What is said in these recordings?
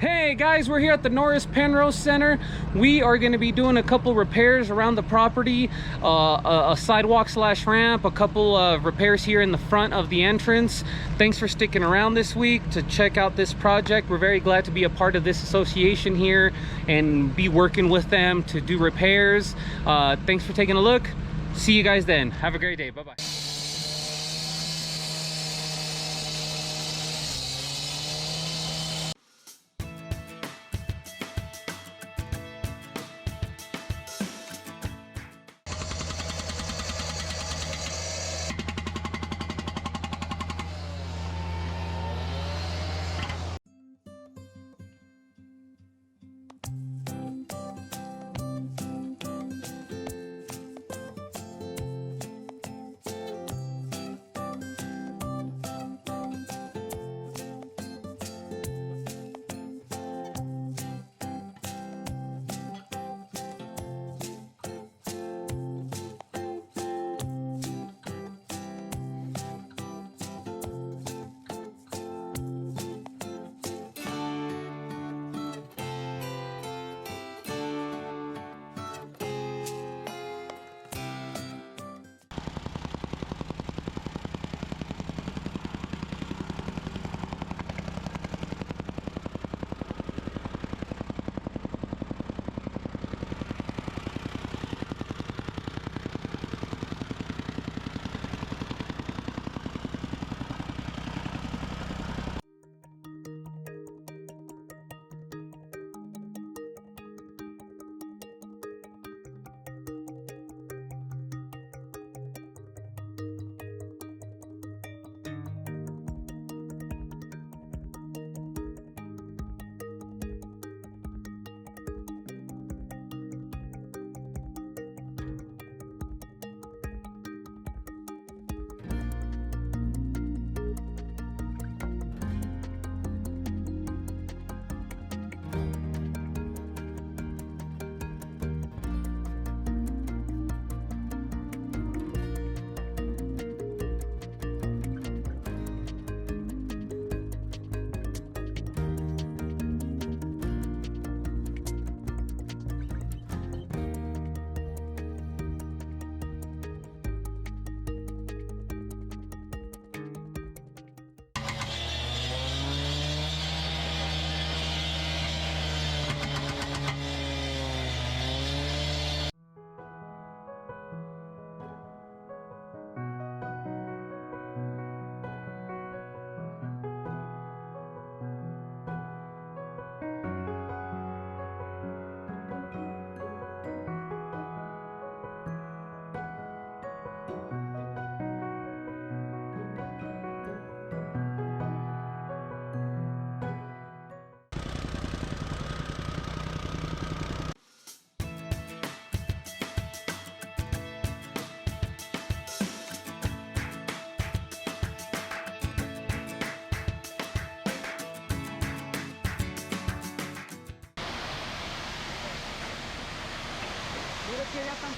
Hey guys, we're here at the Norris Penrose Center. We are going to be doing a couple repairs around the property, a sidewalk slash ramp, a couple of repairs here in the front of the entrance. Thanks for sticking around this week to check out this project. We're very glad to be a part of this association here and be working with them to do repairs. Thanks for taking a look. See you guys then. Have a great day. Bye-bye.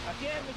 Aquí es, me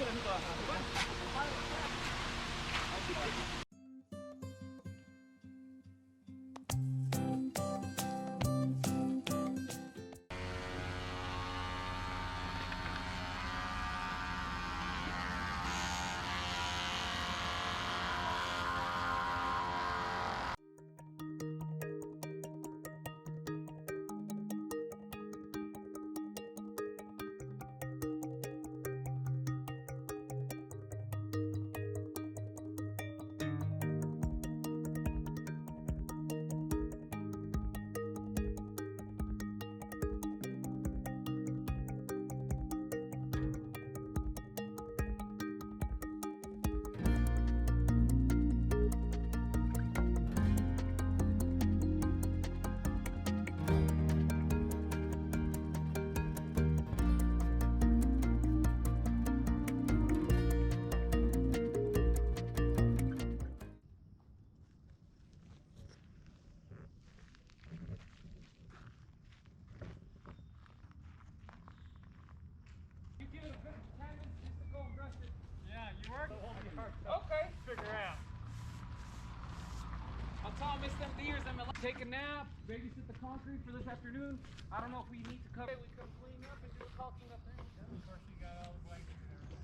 Tom, miss them deers. I'm gonna take a nap, babysit the concrete for this afternoon. I don't know if we need to cover it. We come clean up and do a caulking up there. Of course, you got all the blankets and everything.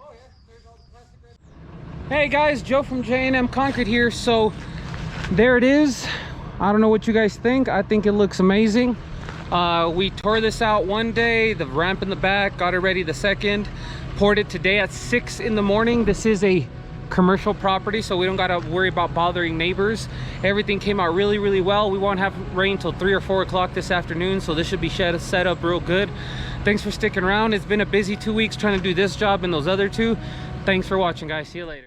Oh yeah, there's all the plastic right. Hey guys, Joe from J&M Concrete here. So there it is. I don't know what you guys think. I think it looks amazing. We tore this out one day, the ramp in the back, got it ready the second, poured it today at 6 in the morning. This is a commercial property, so we don't got to worry about bothering neighbors. Everything came out really, really well. We won't have rain till 3 or 4 o'clock this afternoon, so this should be set up real good. Thanks for sticking around. It's been a busy 2 weeks trying to do this job and those other two. Thanks for watching, guys. See you later.